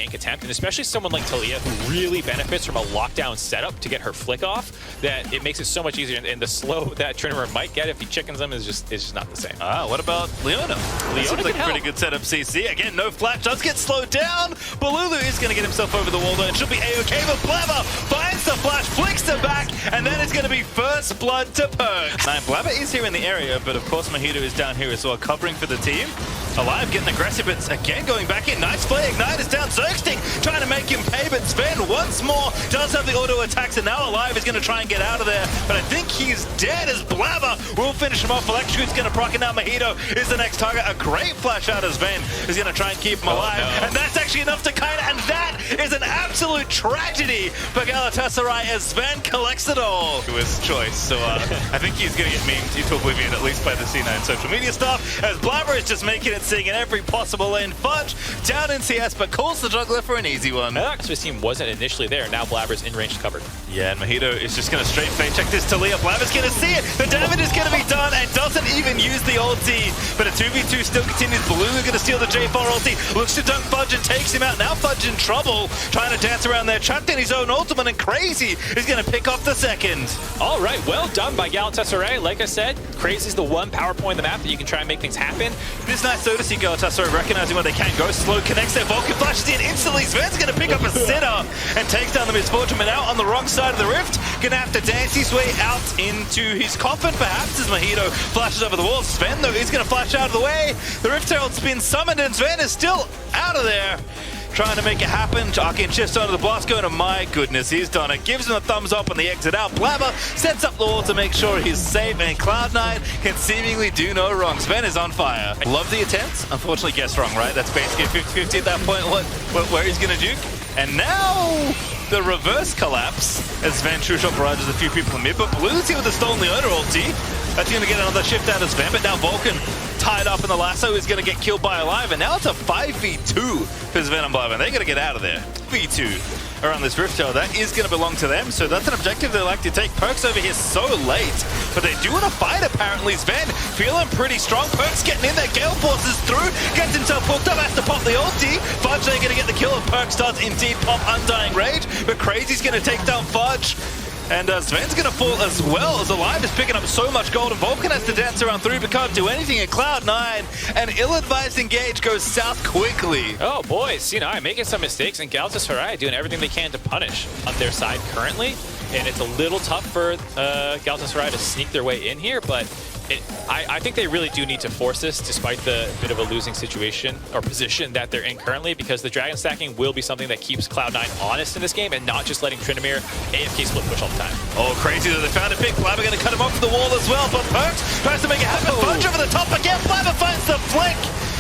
gank attempt, and especially someone like Talia who really benefits from a lockdown setup to get her flick off, that it makes it so much easier, and the slow that Trinidad might get if he chickens them is just not the same. What about Leona? Leona like a pretty good setup CC. Again, no flash, does get slowed down. Balulu is going to get himself over the wall though, and should be A-OK, but Blabber finds the flash, flicks them back, and then it's going to be first blood to Perks. Now, Blabber is here in the area, but of course Mojito is down here as well, covering for the team. Alive getting aggressive, but again going back in. Nice play, Ignite is down. Zergsting trying to make him pay, but Sven once more does have the auto attacks, and now Alive is going to try and get out of there, but I think he's dead as Blabber will finish him off. Electrocute's going to proc, and now Mojito is the next target. A great flash out as Sven is going to try and keep him alive, and that's actually enough to kind of, and that is an absolute tragedy for Galatasaray as Sven collects it all. To his choice, so I think he's going to get memed into oblivion at least by the C9 social media stuff, as Blabber is just making it sing in every possible lane. Fudge down in CS, but calls the juggler for an easy one. His team wasn't initially there, now Blabber's in range covered. Yeah, and Mojito is just going to straight fade check this Talia. Blabber's going to see it, the damage is going to be done, and doesn't even use the ulti, but a 2v2 still continues. Balulu going to steal the J4 ulti, looks to dunk Fudge and takes him out. Now Fudge in trouble, trying to dance around there, trapped in his own ultimate, and Crazy is going to pick off the second. All right, well done by Galatasaray. Like I said, Crazy's the one power point on the map that you can try and make things happen. This nice though to see Galatasaray recognizing where they can go. Slow connects their Vulcan, flashes in instantly. Sven's going to pick up a sitter and takes down the Misfortune, but now on the wrong side of the rift, going to have to dance his way out into his coffin perhaps as Mojito flashes over the wall. Sven though is going to flash out of the way. The Rift Herald's been summoned and Sven is still out of there, trying to make it happen. Arcane shifts onto the blast going, and my goodness, he's done it. Gives him a thumbs up on the exit out. Blabber sets up the wall to make sure he's safe, and Cloud9 can seemingly do no wrong. Sven is on fire. Love the attempt. Unfortunately, guess wrong, right? That's basically 50-50 at that point, where he's going to juke. And now the reverse collapse as Sven true shot barrages a few people in mid, but Blue's here with the stolen Leona ulti. That's going to get another shift out of Sven, but now Vulcan tied up in the lasso is going to get killed by Alive, and now it's a 5v2 for Sven and Blive, and they're going to get out of there. V2 around this Rift Tower, that is going to belong to them, so that's an objective they like to take. Perks over here so late, but they do want to fight apparently. Sven feeling pretty strong. Perks getting in there, Gale forces through, gets himself hooked up, has to pop the ulti. Fudge they're going to get the kill, and Perks does indeed pop Undying Rage, but Crazy's going to take down Fudge. And Sven's going to fall as well, as Alive is picking up so much gold, and Vulcan has to dance around through but can't do anything at Cloud9, and ill-advised engage goes south quickly. Oh boy, C9 making some mistakes, and Galatasaray doing everything they can to punish on their side currently, and it's a little tough for Galatasaray to sneak their way in here, but I think they really do need to force this despite the bit of a losing situation or position that they're in currently, because the dragon stacking will be something that keeps Cloud9 honest in this game and not just letting Tryndamere AFK split push all the time. Oh, Crazy though, they found a pick. Blabber going to cut him off the wall as well, but Perks tries to make it happen. Fudge over the top again. Blabber finds the flick,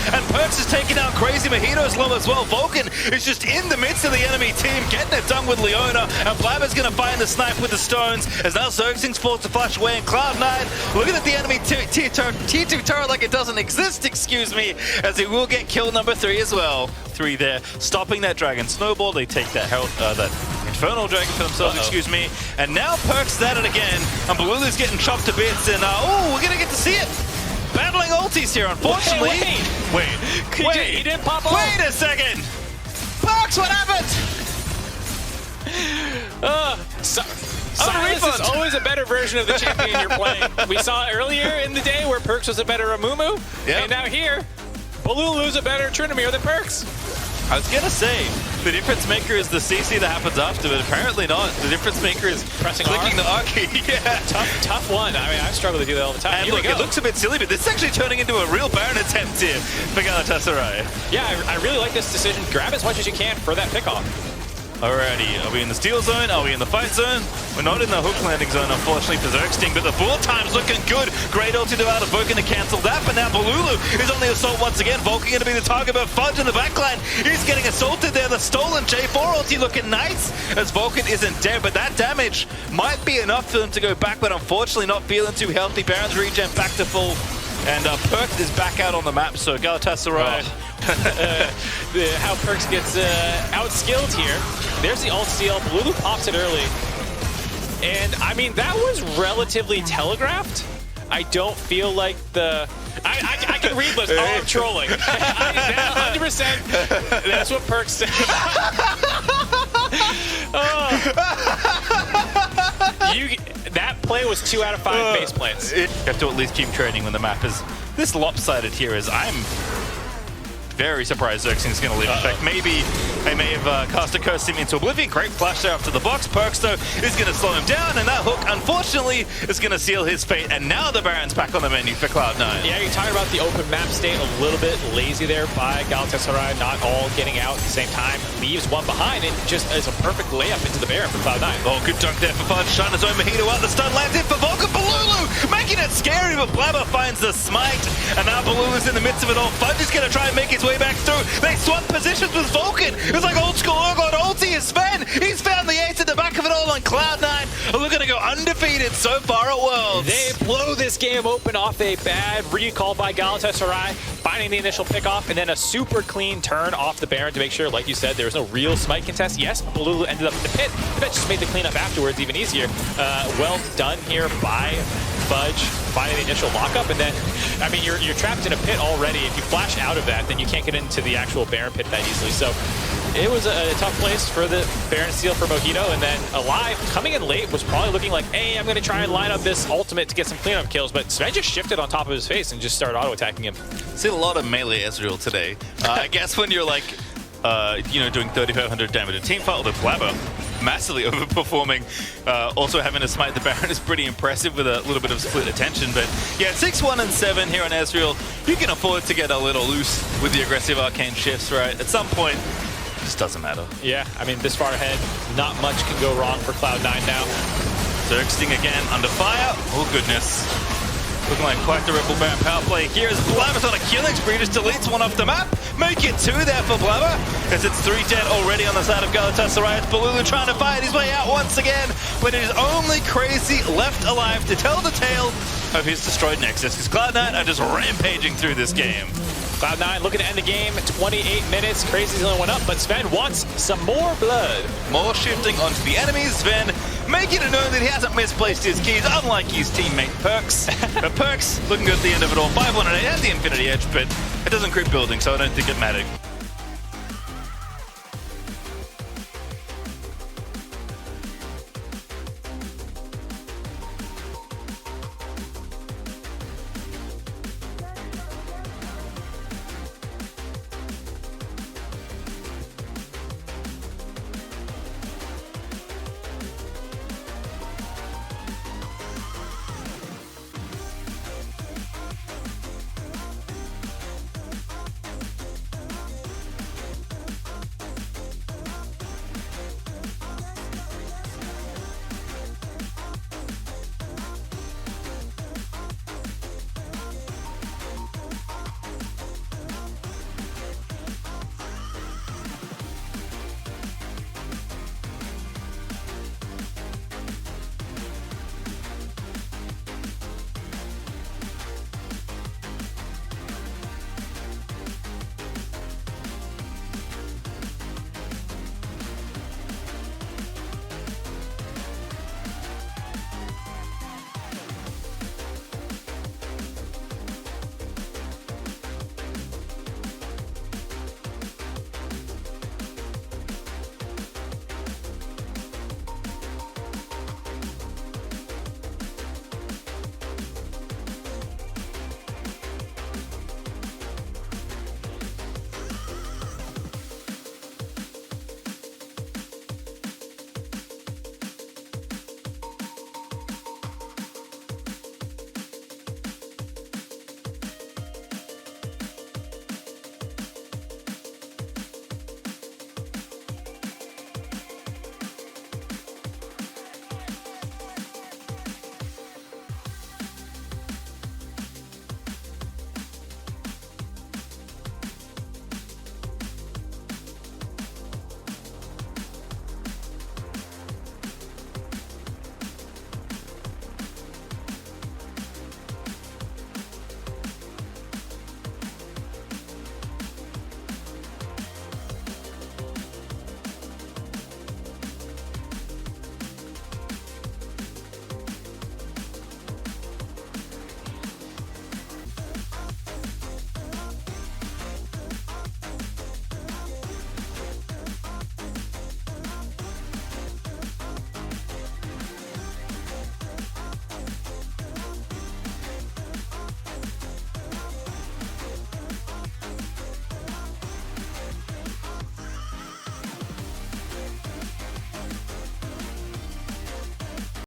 and Perks is taking down Crazy. Mojito's low as well. Vulcan is just in the midst of the enemy team, getting it done with Leona, and Blabber's going to find the snipe with the stones, as now Zergsting's forced to flash away, and Cloud9 looking at the enemy T2 turret like it doesn't exist, excuse me, as he will get kill number 3 as well. 3 there, stopping that dragon snowball. They take that Herald, that Infernal Dragon for themselves, excuse me, and now Perks at it again, and Balulu's getting chopped to bits, and oh, we're going to get to see it. Battling ultis here, unfortunately. Wait, he didn't pop off. Wait a second. Perks, what happened? Silence is always a better version of the champion you're playing. We saw it earlier in the day where Perks was a better Amumu, and now here, Balulu's a better Tryndamere than Perks. I was going to say, the difference maker is the CC that happens after, but apparently not. The difference maker is pressing clicking the R key. Yeah. Tough one. I mean, I struggle to do that all the time. And look, it looks a bit silly, but this is actually turning into a real Baron attempt here for Galatasaray. Yeah, I really like this decision. Grab as much as you can for that pickoff. Alrighty, are we in the steal zone? Are we in the fight zone? We're not in the hook landing zone, unfortunately, for Zergsting, but the bullet time's looking good. Great ulti to out of Vulcan to cancel that, but now Balulu is on the assault once again. Vulcan going to be the target, but Fudge in the backline is getting assaulted there. The stolen J4 ulti looking nice, as Vulcan isn't dead, but that damage might be enough for them to go back, but unfortunately not feeling too healthy. Baron's regen back to full, and Perks is back out on the map, so Galatasaray... how Perks gets outskilled here. There's the ult steal. Balulu pops it early. And, I mean, that was relatively telegraphed. I don't feel like the... I can read lips. Oh, I'm trolling. 100%. That's what Perks said. That play was 2 out of 5 base plants. You have to at least keep trading when the map is this lopsided here. As I'm very surprised Xerxing's going to leave effect. Maybe they may have cast a curse him into oblivion. Great flash there after the box. Perks, though, is going to slow him down, and that hook, unfortunately, is going to seal his fate. And now the Baron's back on the menu for Cloud9. Yeah, you're talking about the open map state, a little bit lazy there by Galatasaray, not all getting out at the same time. Leaves one behind, and just is a perfect layup into the Baron for Cloud9. Oh, good dunk there for Fudge. Shine his own mojito out. The stun lands in for Volker. Balulu making it scary, but Blabber finds the smite. And now Balulu's in the midst of it all. Fudge is going to try and make his way back through. They swap positions with Vulcan. It's like old school Urgot ulti is Sven. He's found the ace at the back of it all on Cloud9. We're going to go undefeated so far at Worlds. They blow this game open off a bad recall by Galatasaray, finding the initial pickoff, and then a super clean turn off the Baron to make sure, like you said, there was no real smite contest. Yes, Balulu ended up in the pit, but that just made the cleanup afterwards even easier. Well done here by Fudge, finding the initial lockup, and then, I mean, you're trapped in a pit already. If you flash out of that, then you can't get into the actual Baron pit that easily. So it was a tough place for the Baron steal for Mojito, and then Alive, coming in late, was probably looking like, hey, I'm going to try and line up this ultimate to get some cleanup kills, but Sven just shifted on top of his face and just started auto-attacking him. Seen a lot of melee Ezreal today. I guess when you're like, doing 3,500 damage a team fight with Blabber, massively overperforming. Also having to smite the Baron is pretty impressive with a little bit of split attention. But yeah, 6-1 and 7 here on Ezreal. You can afford to get a little loose with the aggressive arcane shifts, right? At some point, it just doesn't matter. Yeah, I mean, this far ahead, not much can go wrong for Cloud9 now. Zerxing again under fire. Oh, goodness. Looking like quite the Ripple Baron power play here as Blabber's on a killing spree, just deletes one off the map. Make it 2 there for Blabber, as it's 3 dead already on the side of Galatasaray. It's Balulu trying to fight his way out once again, but it is only Crazy left alive to tell the tale of his destroyed Nexus, because Cloud9 are just rampaging through this game. Cloud9 looking to end the game, 28 minutes. Crazy's the only one up, but Sven wants some more blood. More shifting onto the enemies. Sven making it known that he hasn't misplaced his keys, unlike his teammate Perks. But Perks looking good at the end of it all. 5-1-8 has the Infinity Edge, but it doesn't creep building, so I don't think it mattered.